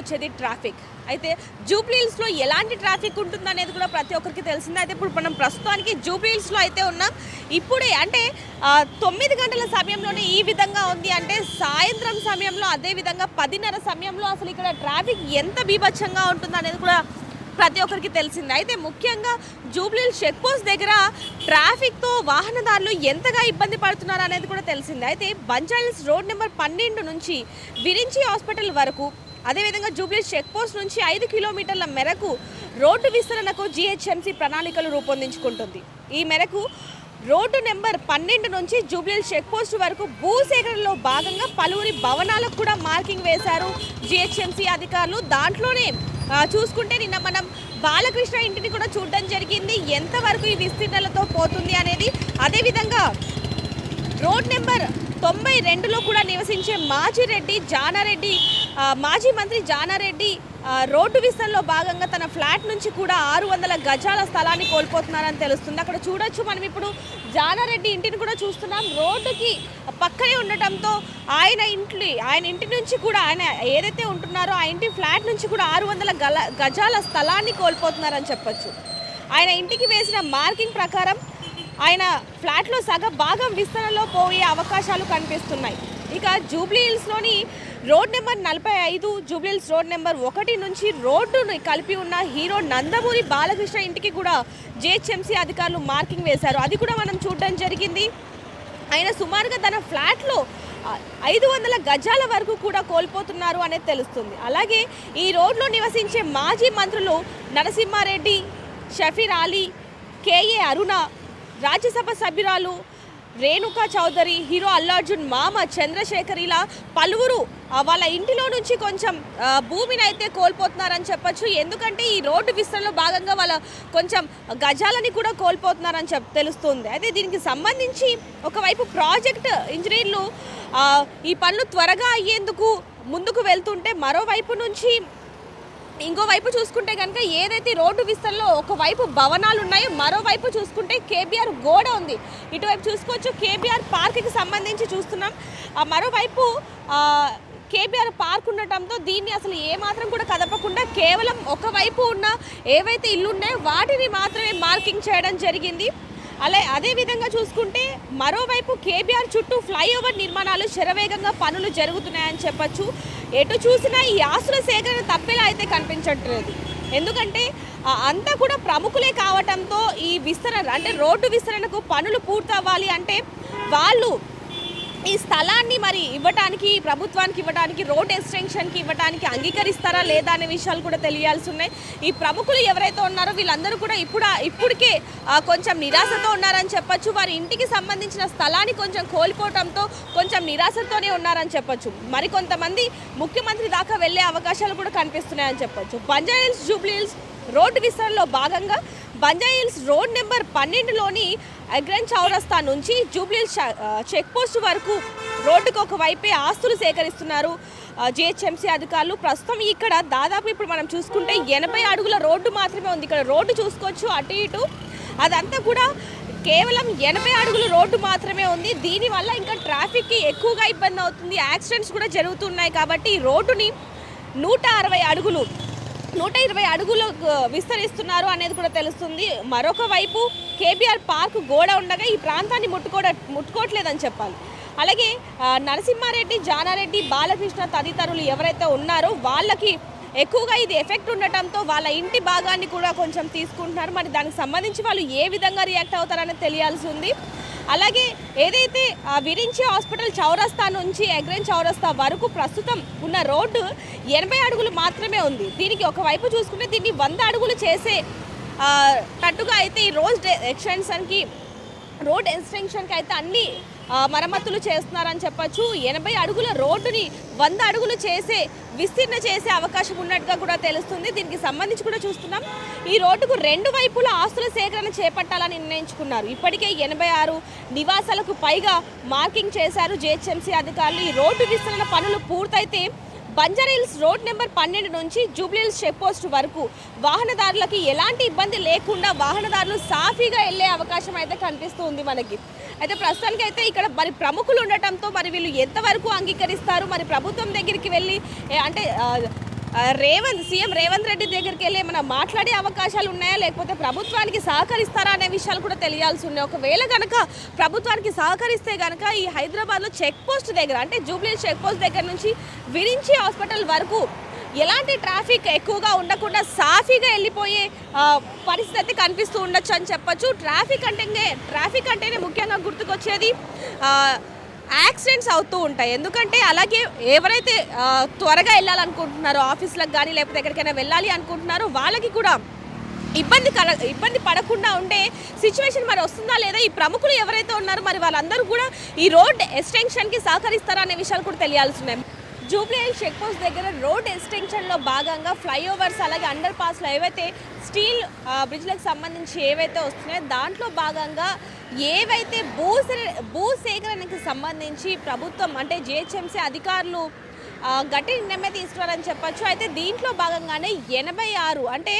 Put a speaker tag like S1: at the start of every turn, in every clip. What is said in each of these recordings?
S1: వచ్చేది ట్రాఫిక్. అయితే జూబ్లీ హిల్స్‌లో ఎలాంటి ట్రాఫిక్ ఉంటుందనేది కూడా ప్రతి ఒక్కరికి తెలిసిందే. అయితే ఇప్పుడు మనం ప్రస్తుతానికి జూబ్లీ హిల్స్‌లో అయితే ఉన్నాం. ఇప్పుడే అంటే 9 గంటల సమయంలోనే ఈ విధంగా ఉంది అంటే సాయంత్రం సమయంలో అదే విధంగా 10:30 సమయంలో అసలు ఇక్కడ ట్రాఫిక్ ఎంత బీభత్సంగా ఉంటుందనేది కూడా ప్రతి ఒక్కరికి తెలిసిందే. అయితే ముఖ్యంగా జూబ్లీ హిల్స్ చెక్ పోస్ట్ దగ్గర ట్రాఫిక్‌తో వాహనదారులు ఎంతగా ఇబ్బంది పడుతున్నారు అనేది కూడా తెలిసిందే. అయితే బంజారాహిల్స్ రోడ్ నెంబర్ 12 నుంచి విరించి హాస్పిటల్ వరకు, అదేవిధంగా జూబ్లీ హిల్స్ చెక్ పోస్ట్ నుంచి 5 కిలోమీటర్ల మేరకు రోడ్డు విస్తరణకు జీహెచ్ఎంసీ ప్రణాళికలు రూపొందించుకుంటుంది. ఈ మేరకు రోడ్డు నెంబర్ 12 నుంచి జూబ్లీ హిల్స్ చెక్ పోస్ట్ వరకు భూసేకరణలో భాగంగా పలువురి భవనాలకు కూడా మార్కింగ్ వేశారు జీహెచ్ఎంసీ అధికారులు. దాంట్లోనే చూసుకుంటే నిన్న మనం బాలకృష్ణ ఇంటిని కూడా చూడడం జరిగింది. ఎంతవరకు ఈ విస్తీర్ణలతో పోతుంది అనేది, అదేవిధంగా రోడ్ నెంబర్ 92లో కూడా నివసించే మాజీ మంత్రి జానారెడ్డి రోడ్డు విస్తరణలో భాగంగా తన ఫ్లాట్ నుంచి కూడా 600 గజాల స్థలాన్ని కోల్పోతున్నారని తెలుస్తుంది. అక్కడ చూడొచ్చు మనం ఇప్పుడు జానారెడ్డి ఇంటిని కూడా చూస్తున్నాం. రోడ్డుకి పక్కనే ఉండటంతో ఆయన ఇంటి నుంచి కూడా, ఆయన ఏదైతే ఉంటున్నారో ఆ ఇంటి ఫ్లాట్ నుంచి కూడా 600 గజాల స్థలాన్ని కోల్పోతున్నారని చెప్పొచ్చు. ఆయన ఇంటికి వేసిన మార్కింగ్ ప్రకారం ఆయన ఫ్లాట్లో భాగం విస్తరణలో పోయే అవకాశాలు కనిపిస్తున్నాయి. ఇక జూబ్లీ హిల్స్లోని road number 45, Jubilee Hills road number 1 నుంచి రోడ్డును కలిపి ఉన్న హీరో నందమూరి బాలకృష్ణ ఇంటికి కూడా జీహెచ్ఎంసీ అధికారులు మార్కింగ్ వేశారు. అది కూడా మనం చూడడం జరిగింది. ఆయన సుమారుగా తన ఫ్లాట్లో 500 గజాల వరకు కూడా కోల్పోతున్నారు అనేది తెలుస్తుంది. అలాగే ఈ రోడ్లో నివసించే మాజీ మంత్రులు నరసింహారెడ్డి, షఫీర్ అలీ, కేఏ అరుణ, రాజ్యసభ సభ్యురాలు రేణుకా చౌదరి, హీరో అల్లు అర్జున్ మామ చంద్రశేఖర్, ఇలా పలువురు వాళ్ళ ఇంటిలో నుంచి కొంచెం భూమిని అయితే కోల్పోతున్నారని చెప్పొచ్చు. ఎందుకంటే ఈ రోడ్డు విస్తరణలో భాగంగా వాళ్ళ కొంచెం గజాలని కూడా కోల్పోతున్నారని తెలుస్తుంది. అయితే దీనికి సంబంధించి ఒకవైపు ప్రాజెక్ట్ ఇంజనీర్లు ఈ పనులు త్వరగా అయ్యేందుకు ముందుకు వెళ్తుంటే, మరోవైపు నుంచి ఇంకోవైపు చూసుకుంటే కనుక ఏదైతే రోడ్డు విస్తరణలో ఒకవైపు భవనాలు ఉన్నాయో, మరోవైపు చూసుకుంటే కేబీఆర్ గోడ ఉంది. ఇటువైపు చూసుకోవచ్చు కేబీఆర్ పార్క్కి సంబంధించి చూస్తున్నాం. మరోవైపు కేబీఆర్ పార్క్ ఉండటంతో దీన్ని అసలు ఏమాత్రం కూడా కదపకుండా కేవలం ఒకవైపు ఉన్న ఏవైతే ఇల్లు ఉన్నాయో వాటిని మాత్రమే మార్కింగ్ చేయడం జరిగింది. అదేవిధంగా చూసుకుంటే మరోవైపు కేబీఆర్ చుట్టూ ఫ్లైఓవర్ నిర్మాణాలు శరవేగంగా పనులు జరుగుతున్నాయని చెప్పచ్చు. ఎటు చూసినా ఈ ఆస్తుల సేకరణ తప్పేలా అయితే కనిపించట్లేదు. ఎందుకంటే అంతా కూడా ప్రముఖులే కావటంతో ఈ విస్తరణ అంటే రోడ్డు విస్తరణకు పనులు పూర్తవ్వాలి అంటే వాళ్ళు ఈ స్థలాన్ని మరి ఇవ్వటానికి, ప్రభుత్వానికి ఇవ్వడానికి, రోడ్ ఎక్స్టెన్షన్కి ఇవ్వడానికి అంగీకరిస్తారా లేదా అనే విషయాలు కూడా తెలియాల్సి ఉన్నాయి. ఈ ప్రముఖులు ఎవరైతే ఉన్నారో వీళ్ళందరూ కూడా ఇప్పటికే కొంచెం నిరాశతో ఉన్నారని చెప్పొచ్చు. వారి ఇంటికి సంబంధించిన స్థలాన్ని కొంచెం కోల్పోవడంతో కొంచెం నిరాశతోనే ఉన్నారని చెప్పొచ్చు. మరికొంతమంది ముఖ్యమంత్రి దాకా వెళ్ళే అవకాశాలు కూడా కనిపిస్తున్నాయని చెప్పొచ్చు. బంజారాహిల్స్ జూబ్లీ హిల్స్ రోడ్డు విస్తరణలో భాగంగా బంజారాహిల్స్ రోడ్ నెంబర్ 12లోని అగ్రన్ చౌరస్తా నుంచి జూబ్లీ హిల్స్ చెక్ పోస్ట్ వరకు రోడ్డుకు ఒకవైపే ఆస్తులు సేకరిస్తున్నారు జీహెచ్ఎంసీ అధికారులు. ప్రస్తుతం ఇక్కడ దాదాపు ఇప్పుడు మనం చూసుకుంటే 80 అడుగుల రోడ్డు మాత్రమే ఉంది. ఇక్కడ రోడ్డు చూసుకోవచ్చు అటు ఇటు, అదంతా కూడా కేవలం 80 అడుగుల రోడ్డు మాత్రమే ఉంది. దీనివల్ల ఇంకా ట్రాఫిక్కి ఎక్కువగా ఇబ్బంది అవుతుంది, యాక్సిడెంట్స్ కూడా జరుగుతున్నాయి. కాబట్టి ఈ రోడ్డుని 120 అడుగులు విస్తరిస్తున్నారు అనేది కూడా తెలుస్తుంది. మరొక వైపు కేబీఆర్ పార్క్ గోడ ఉండగా ఈ ప్రాంతాన్ని ముట్టుకోవట్లేదని చెప్పాలి. అలాగే నరసింహారెడ్డి, జానారెడ్డి, బాలకృష్ణ తదితరులు ఎవరైతే ఉన్నారో వాళ్ళకి ఎక్కువగా ఇది ఎఫెక్ట్ ఉండటంతో వాళ్ళ ఇంటి భాగాన్ని కూడా కొంచెం తీసుకుంటున్నారు. మరి దానికి సంబంధించి వాళ్ళు ఏ విధంగా రియాక్ట్ అవుతారనేది తెలియాల్సి ఉంది. అలాగే ఏదైతే విరించి హాస్పిటల్ చౌరస్తా నుంచి అగ్రన్ చౌరస్తా వరకు ప్రస్తుతం ఉన్న రోడ్డు 80 అడుగులు మాత్రమే ఉంది. దీనికి ఒకవైపు చూసుకుంటే దీన్ని 100 అడుగులు చేసే తట్టుగా అయితే ఈ రోడ్ ఎక్స్టెన్షన్కి అయితే అన్ని మరమ్మతులు చేస్తున్నారని చెప్పచ్చు. 80 అడుగుల రోడ్డుని 100 అడుగులు విస్తీర్ణ చేసే అవకాశం ఉన్నట్టుగా కూడా తెలుస్తుంది. దీనికి సంబంధించి కూడా చూస్తున్నాం ఈ రోడ్డుకు 2 వైపులా ఆస్తుల సేకరణ చేపట్టాలని నిర్ణయించుకున్నారు. ఇప్పటికే 86 నివాసాలకు పైగా మార్కింగ్ చేశారు జీహెచ్ఎంసీ అధికారులు. ఈ రోడ్డు విస్తరణ పనులు పూర్తయితే బంజారాహిల్స్ రోడ్ నెంబర్ 12 నుంచి జూబ్లీ హిల్స్ చెక్ పోస్ట్ వరకు వాహనదారులకి ఎలాంటి ఇబ్బంది లేకుండా వాహనదారులు సాఫీగా వెళ్ళే అవకాశం అయితే కనిపిస్తుంది మనకి. అయితే ప్రస్తుతానికి అయితే ఇక్కడ మరి ప్రముఖులు ఉండటంతో మరి వీళ్ళు ఎంతవరకు అంగీకరిస్తారు, మరి ప్రభుత్వం దగ్గరికి వెళ్ళి అంటే సీఎం రేవంత్ రెడ్డి దగ్గరికి వెళ్ళి ఏమైనా మాట్లాడే అవకాశాలు ఉన్నాయా, లేకపోతే ప్రభుత్వానికి సహకరిస్తారా అనే విషయాలు కూడా తెలియాల్సి ఉన్నాయి. ఒకవేళ కనుక ప్రభుత్వానికి సహకరిస్తే కనుక ఈ హైదరాబాద్లో చెక్ పోస్ట్ దగ్గర, అంటే జూబ్లీ చెక్ పోస్ట్ దగ్గర నుంచి విరించి హాస్పిటల్ వరకు ఎలాంటి ట్రాఫిక్ ఎక్కువగా ఉండకుండా సాఫీగా వెళ్ళిపోయే పరిస్థితి కనిపిస్తూ ఉండొచ్చు అని చెప్పొచ్చు. ట్రాఫిక్ అంటేనే ముఖ్యంగా గుర్తుకొచ్చేది యాక్సిడెంట్స్ అవుతూ ఉంటాయి. ఎందుకంటే అలాగే ఎవరైతే త్వరగా వెళ్ళాలనుకుంటున్నారో ఆఫీసులకు కానీ లేకపోతే ఎక్కడికైనా వెళ్ళాలి అనుకుంటున్నారో వాళ్ళకి కూడా ఇబ్బంది పడకుండా ఉండే సిచ్యువేషన్ మరి వస్తుందా లేదా, ఈ ప్రముఖులు ఎవరైతే ఉన్నారో మరి వాళ్ళందరూ కూడా ఈ రోడ్ ఎక్స్టెన్షన్కి సహకరిస్తారా అనే విషయాలు కూడా తెలియాల్సి ఉన్నాయి. జూబ్లీ హిల్స్ చెక్ పోస్ట్ దగ్గర రోడ్ ఎక్స్టెన్షన్లో భాగంగా ఫ్లైఓవర్స్ అలాగే అండర్ పాస్లో ఏవైతే స్టీల్ బ్రిడ్జ్లకు సంబంధించి ఏవైతే వస్తున్నాయో దాంట్లో భాగంగా ఏవైతే భూసేకరణకి సంబంధించి ప్రభుత్వం అంటే జిహెచ్ఎంసీ అధికారులు గట్టి నిర్ణయమే తీసుకున్నారని చెప్పొచ్చు. అయితే దీంట్లో భాగంగానే 86 అంటే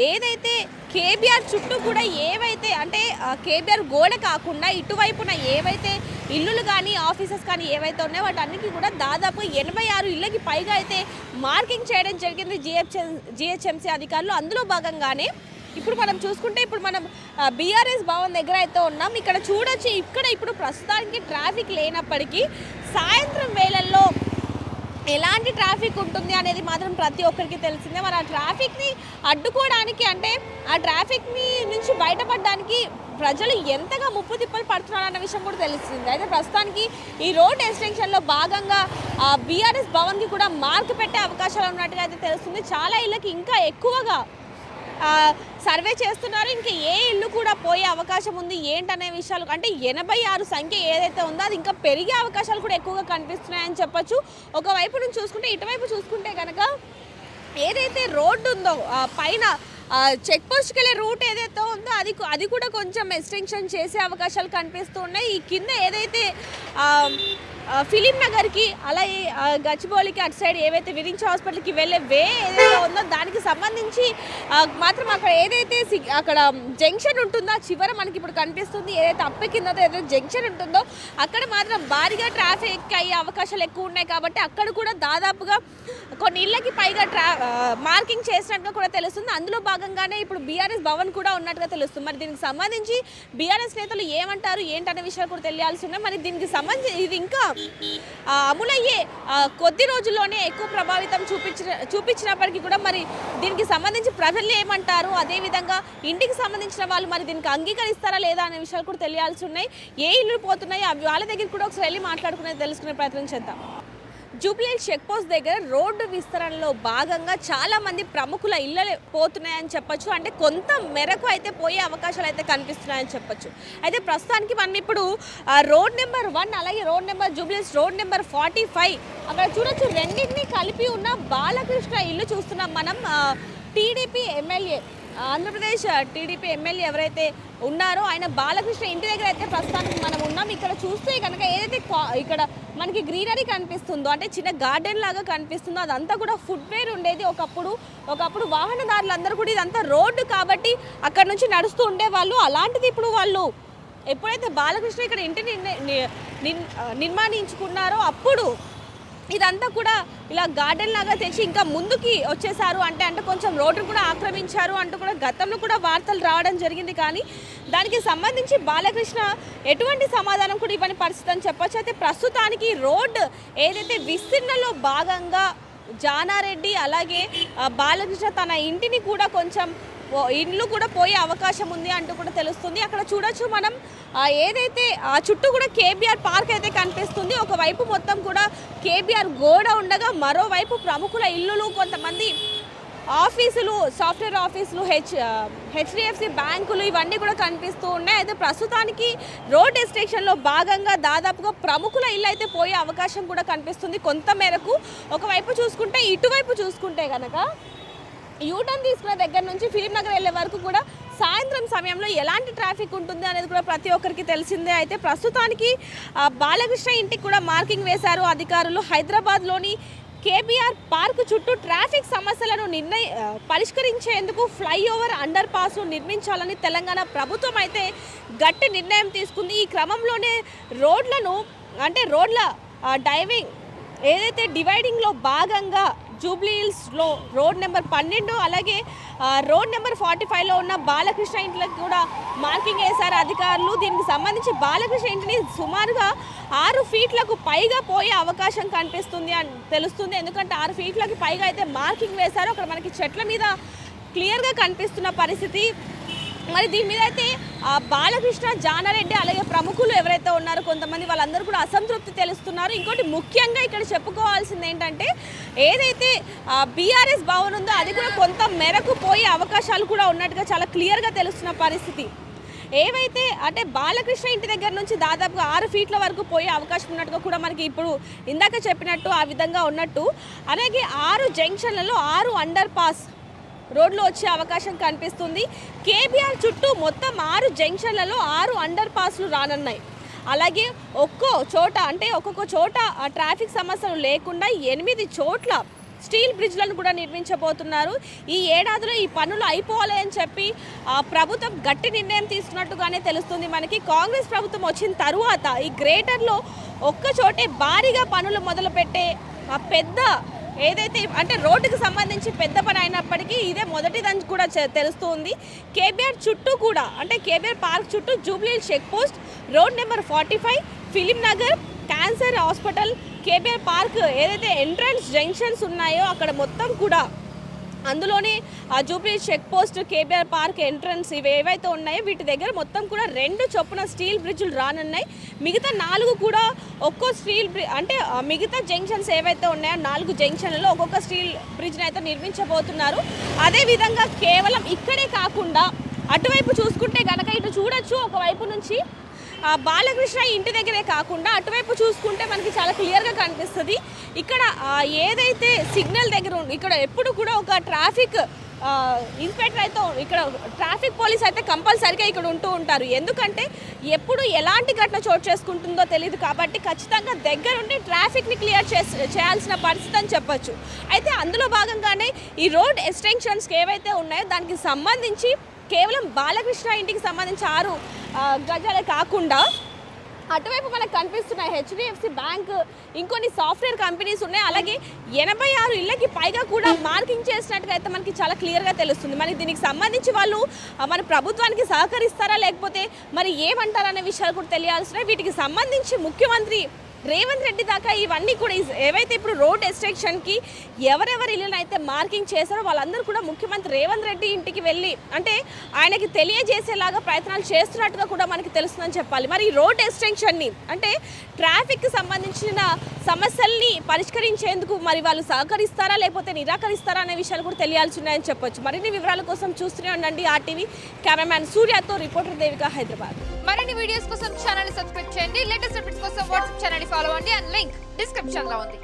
S1: ఏదైతే కేబీఆర్ చుట్టూ కూడా ఏవైతే అంటే కేబీఆర్ గోడ కాకుండా ఇటువైపున ఏవైతే ఇల్లులు కానీ ఆఫీసెస్ కానీ ఏవైతే ఉన్నాయో వాటన్నిటికీ కూడా దాదాపు 86 ఇళ్ళకి పైగా అయితే మార్కింగ్ చేయడం జరిగింది జిహెచ్ఎంసీ అధికారులు. అందులో భాగంగానే ఇప్పుడు మనం చూసుకుంటే మనం బీఆర్ఎస్ భవన్ దగ్గర అయితే ఉన్నాం. ఇక్కడ చూడొచ్చు, ఇప్పుడు ప్రస్తుతానికి ట్రాఫిక్ లేనప్పటికీ సాయంత్రం వేళల్లో ఎలాంటి ట్రాఫిక్ ఉంటుంది అనేది మాత్రం ప్రతి ఒక్కరికి తెలిసిందే. మరి ఆ ట్రాఫిక్ని అడ్డుకోవడానికి అంటే ఆ ట్రాఫిక్ని నుంచి బయటపడడానికి ప్రజలు ఎంతగా ముప్పు తిప్పలు పడుతున్నారు అన్న విషయం కూడా తెలిసింది. అయితే ప్రస్తుతానికి ఈ రోడ్ ఎక్స్టెన్షన్లో భాగంగా బీఆర్ఎస్ భవన్కి కూడా మార్క్ పెట్టే అవకాశాలు ఉన్నట్టుగా అయితే తెలుస్తుంది. చాలా ఇళ్ళకి ఇంకా ఎక్కువగా సర్వే చేస్తున్నారు. ఇంకా ఏ ఇల్లు కూడా పోయే అవకాశం ఉంది ఏంటనే విషయాలు అంటే 86 సంఖ్య ఏదైతే ఉందో అది ఇంకా పెరిగే అవకాశాలు కూడా ఎక్కువగా కనిపిస్తున్నాయని చెప్పొచ్చు. ఒకవైపు నుంచి చూసుకుంటే ఇటువైపు చూసుకుంటే కనుక ఏదైతే రోడ్డు ఉందో పైన చెక్ పోస్ట్కి వెళ్ళే రూట్ ఏదైతే ఉందో అది కూడా కొంచెం ఎక్స్టెన్షన్ చేసే అవకాశాలు కనిపిస్తూ ఉన్నాయి. ఈ కింద ఏదైతే ఫిలిం నగర్కి అలాగే గచ్చిబౌలికి అటు సైడ్ ఏవైతే విరించి హాస్పిటల్కి వెళ్ళే వే ఏదైతే ఉందో దానికి సంబంధించి మాత్రం అక్కడ ఏదైతే అక్కడ జంక్షన్ ఉంటుందో చివర మనకి ఇప్పుడు కనిపిస్తుంది ఏదైతే అప్ప కింద ఏదైతే జంక్షన్ ఉంటుందో అక్కడ మాత్రం భారీగా ట్రాఫిక్ అయ్యే అవకాశాలు ఎక్కువ ఉన్నాయి. కాబట్టి అక్కడ కూడా దాదాపుగా కొన్ని ఇళ్ళకి పైగా మార్కింగ్ చేసినట్టుగా కూడా తెలుస్తుంది. అందులో భాగంగానే ఇప్పుడు బీఆర్ఎస్ భవన్ కూడా ఉన్నట్టుగా తెలుస్తుంది. మరి దీనికి సంబంధించి బీఆర్ఎస్ నేతలు ఏమంటారు ఏంటనే విషయాలు కూడా తెలియాల్సి ఉన్నాయి. మరి దీనికి సంబంధించి ఇది ఇంకా అమలయ్యే కొద్ది రోజుల్లోనే ఎక్కువ ప్రభావితం చూపించినప్పటికీ కూడా మరి దీనికి సంబంధించి ప్రజలు ఏమంటారు, అదేవిధంగా ఇంటికి సంబంధించిన వాళ్ళు మరి దీనికి అంగీకరిస్తారా లేదా అనే విషయాలు కూడా తెలియాల్సి ఉన్నాయి. ఏ ఇల్లు పోతున్నాయి వాళ్ళ దగ్గర కూడా ఒకసారి వెళ్ళి తెలుసుకునే ప్రయత్నం చేద్దాం. జూబ్లీ హిల్స్ చెక్ పోస్ట్ దగ్గర రోడ్డు విస్తరణలో భాగంగా చాలామంది ప్రముఖుల ఇళ్ళలు పోతున్నాయని చెప్పొచ్చు. అంటే కొంత మేరకు అయితే పోయే అవకాశాలు అయితే కనిపిస్తున్నాయని చెప్పొచ్చు. అయితే ప్రస్తుతానికి మనం ఇప్పుడు రోడ్ నెంబర్ 1 అలాగే జూబ్లీ హిల్స్ రోడ్ నెంబర్ 45 అక్కడ చూడొచ్చు, రెండింటినీ కలిపి ఉన్న బాలకృష్ణ ఇల్లు చూస్తున్నాం మనం. TDP MLA Andhra Pradesh TDP MLA ఎవరైతే ఉన్నారో ఆయన బాలకృష్ణ ఇంటి దగ్గర అయితే ప్రస్తుతానికి మనం ఉన్నాం. ఇక్కడ చూస్తే కనుక ఏదైతే ఇక్కడ మనకి గ్రీనరీ కనిపిస్తుందో అంటే చిన్న గార్డెన్ లాగా కనిపిస్తుందో అదంతా కూడా ఫుట్వేర్ ఉండేది ఒకప్పుడు వాహనదారులందరూ కూడా ఇదంతా రోడ్డు కాబట్టి అక్కడ నుంచి నడుస్తూ ఉండేవాళ్ళు. అలాంటిది ఇప్పుడు వాళ్ళు ఎప్పుడైతే బాలకృష్ణ ఇక్కడ ఇంటిని నిర్మాణించుకున్నారో అప్పుడు ఇదంతా కూడా ఇలా గార్డెన్ లాగా తెచ్చి ఇంకా ముందుకి వచ్చేసారు అంటే కొంచెం రోడ్డు కూడా ఆక్రమించారు అంటూ కూడా గతంలో కూడా వార్తలు రావడం జరిగింది. కానీ దానికి సంబంధించి బాలకృష్ణ ఎటువంటి సమాధానం కూడా ఇవ్వని పరిస్థితి అని చెప్పొచ్చు. అయితే ప్రస్తుతానికి రోడ్డు ఏదైతే విస్తీర్ణలో భాగంగా జానారెడ్డి అలాగే బాలకృష్ణ తన ఇంటిని కూడా కొంచెం ఇండ్లు కూడా పోయే అవకాశం ఉంది అంటూ కూడా తెలుస్తుంది. అక్కడ చూడొచ్చు మనం ఏదైతే ఆ చుట్టూ కూడా కేబీఆర్ పార్క్ అయితే కనిపిస్తుంది. ఒకవైపు మొత్తం కూడా కేబీఆర్ గోడ ఉండగా మరోవైపు ప్రముఖుల ఇల్లులు, కొంతమంది ఆఫీసులు, సాఫ్ట్వేర్ ఆఫీసులు, హెచ్డిఎఫ్సి బ్యాంకులు ఇవన్నీ కూడా కనిపిస్తూ ఉన్నాయి. అయితే ప్రస్తుతానికి రోడ్ ఎక్స్టెన్షన్లో భాగంగా దాదాపుగా ప్రముఖుల ఇల్లు అయితే పోయే అవకాశం కూడా కనిపిస్తుంది కొంత మేరకు. ఒకవైపు చూసుకుంటే ఇటువైపు చూసుకుంటే కనుక యూటర్న్ తీసుకున్న దగ్గర నుంచి ఫిలిం నగర్ వెళ్ళే వరకు కూడా సాయంత్రం సమయంలో ఎలాంటి ట్రాఫిక్ ఉంటుంది అనేది కూడా ప్రతి ఒక్కరికి తెలిసిందే. అయితే ప్రస్తుతానికి బాలకృష్ణ ఇంటికి కూడా మార్కింగ్ వేశారు అధికారులు. హైదరాబాద్లోని కేబీఆర్ పార్క్ చుట్టూ ట్రాఫిక్ సమస్యలను పరిష్కరించేందుకు ఫ్లైఓవర్ అండర్ పాస్ను నిర్మించాలని తెలంగాణ ప్రభుత్వం అయితే గట్టి నిర్ణయం తీసుకుంది. ఈ క్రమంలోనే రోడ్ల డైవింగ్ ఏదైతే డివైడింగ్లో భాగంగా జూబ్లీ హిల్స్లో రోడ్ నెంబర్ 12 అలాగే రోడ్ నెంబర్ 45లో ఉన్న బాలకృష్ణ ఇంట్లోకి కూడా మార్కింగ్ వేశారు అధికారులు. దీనికి సంబంధించి బాలకృష్ణ ఇంటిని సుమారుగా 6 ఫీట్లకు పైగా పోయే అవకాశం కనిపిస్తుంది అని తెలుస్తుంది. ఎందుకంటే 6 ఫీట్లకి పైగా అయితే మార్కింగ్ వేశారు. అక్కడ మనకి చెట్ల మీద క్లియర్గా కనిపిస్తున్న పరిస్థితి. మరి దీని మీద అయితే బాలకృష్ణ, జానారెడ్డి అలాగే ప్రముఖులు ఎవరైతే ఉన్నారో కొంతమంది వాళ్ళందరూ కూడా అసంతృప్తి తెలుస్తున్నారు. ఇంకోటి ముఖ్యంగా ఇక్కడ చెప్పుకోవాల్సింది ఏంటంటే ఏదైతే బీఆర్ఎస్ భవన్ ఉందో అది కూడా కొంత మేరకు పోయే అవకాశాలు కూడా ఉన్నట్టుగా చాలా క్లియర్గా తెలుస్తున్న పరిస్థితి. ఏవైతే అంటే బాలకృష్ణ ఇంటి దగ్గర నుంచి దాదాపుగా 6 ఫీట్ల వరకు పోయే అవకాశం ఉన్నట్టుగా కూడా మనకి ఇప్పుడు ఇందాక చెప్పినట్టు ఆ విధంగా ఉన్నట్టు. అలాగే 6 జంక్షన్లలో 6 అండర్ పాస్ రోడ్లు వచ్చే అవకాశం కనిపిస్తుంది. కేబీఆర్ చుట్టూ మొత్తం 6 జంక్షన్లలో 6 అండర్ పాస్లు రానున్నాయి. అలాగే ఒక్కొక్క చోట ట్రాఫిక్ సమస్యలు లేకుండా 8 చోట్ల స్టీల్ బ్రిడ్జ్లను కూడా నిర్మించబోతున్నారు. ఈ ఏడాదిలో ఈ పనులు అయిపోవాలి అని చెప్పి ప్రభుత్వం గట్టి నిర్ణయం తీసుకున్నట్టుగానే తెలుస్తుంది మనకి. కాంగ్రెస్ ప్రభుత్వం వచ్చిన తరువాత ఈ గ్రేటర్లో ఒక్కచోటే భారీగా పనులు మొదలుపెట్టే పెద్ద ఏదైతే అంటే రోడ్డుకు సంబంధించి పెద్ద పని అయినప్పటికీ ఇదే మొదటిదని కూడా తెలుస్తుంది. కేబీఆర్ చుట్టూ కూడా అంటే కేబీఆర్ పార్క్ చుట్టూ Jubilee check post, road number 45, film Nagar, cancer hospital, KBR park ఏదైతే ఎంట్రన్స్ జంక్షన్స్ ఉన్నాయో అక్కడ మొత్తం కూడా అందులోనే Jubilee check post, KBR park entrance ఇవి ఏవైతే ఉన్నాయో వీటి దగ్గర మొత్తం కూడా 2 చొప్పున స్టీల్ బ్రిడ్జ్లు రానున్నాయి. మిగతా 4 కూడా ఒక్కో స్టీల్ అంటే మిగతా జంక్షన్స్ ఏవైతే ఉన్నాయో 4 జంక్షన్లలో ఒక్కొక్క స్టీల్ బ్రిడ్జ్ని అయితే నిర్మించబోతున్నారు. అదేవిధంగా కేవలం ఇక్కడే కాకుండా అటువైపు చూసుకుంటే కనుక ఇటు చూడొచ్చు, ఒకవైపు నుంచి బాలకృష్ణ ఇంటి దగ్గరే కాకుండా అటువైపు చూసుకుంటే మనకి చాలా క్లియర్గా కనిపిస్తుంది. ఇక్కడ ఏదైతే సిగ్నల్ దగ్గర ఇక్కడ ఎప్పుడు కూడా ఒక ట్రాఫిక్ ఇన్స్పెక్టర్ అయితే ఇక్కడ ట్రాఫిక్ పోలీస్ అయితే కంపల్సరీగా ఇక్కడ ఉంటూ ఉంటారు. ఎందుకంటే ఎప్పుడు ఎలాంటి ఘటన చోటు చేసుకుంటుందో తెలియదు కాబట్టి ఖచ్చితంగా దగ్గరుండి ట్రాఫిక్ని క్లియర్ చేయాల్సిన పరిస్థితి అని చెప్పొచ్చు. అయితే అందులో భాగంగానే ఈ రోడ్ ఎక్స్టెన్షన్స్కి ఏవైతే ఉన్నాయో దానికి సంబంధించి కేవలం బాలకృష్ణ ఇంటికి సంబంధించి 6 గజాలే కాకుండా అటువైపు మనకు కనిపిస్తున్నాయి హెచ్డిఎఫ్సి బ్యాంక్, ఇంకొన్ని సాఫ్ట్వేర్ కంపెనీస్ ఉన్నాయి. అలాగే 86 ఇళ్ళకి పైగా కూడా మార్కింగ్ చేసినట్టుగా అయితే మనకి చాలా క్లియర్గా తెలుస్తుంది. మరి దీనికి సంబంధించి వాళ్ళు మన ప్రభుత్వానికి సహకరిస్తారా లేకపోతే మరి ఏమంటారనే విషయాలు కూడా తెలియాల్సినాయి. వీటికి సంబంధించి ముఖ్యమంత్రి రేవంత్ రెడ్డి దాకా ఇవన్నీ కూడా ఏవైతే ఇప్పుడు రోడ్ ఎక్స్టెన్షన్కి ఎవరెవరి ఇల్లును అయితే మార్కింగ్ చేశారో వాళ్ళందరూ కూడా ముఖ్యమంత్రి రేవంత్ రెడ్డి ఇంటికి వెళ్ళి అంటే ఆయనకి తెలియజేసేలాగా ప్రయత్నాలు చేస్తున్నట్టుగా కూడా మనకి తెలుస్తుందని చెప్పాలి. మరి ఈ రోడ్ ఎక్స్టెన్షన్ని అంటే ట్రాఫిక్కి సంబంధించిన సమస్యల్ని పరిష్కరించేందుకు మరి వాళ్ళు సహకరిస్తారా లేకపోతే నిరాకరిస్తారా అనే విషయాలు కూడా తెలియాల్సి ఉన్నాయని చెప్పొచ్చు. మరిన్ని వివరాల కోసం చూస్తూనే ఉండండి ఆర్టీవీ. కెమెరామ్యాన్ సూర్యతో రిపోర్టర్ దేవిక, హైదరాబాద్.
S2: మరిన్ని వీడియోస్ కోసం ఛానల్ ని సబ్స్క్రైబ్ చేయండి. లేటెస్ట్ అప్డేట్స్ కోసం వాట్సాప్ ఛానల్ ని ఫాలో అవ్వండి. అండ్ లింక్ డిస్క్రిప్షన్ లో ఉంది.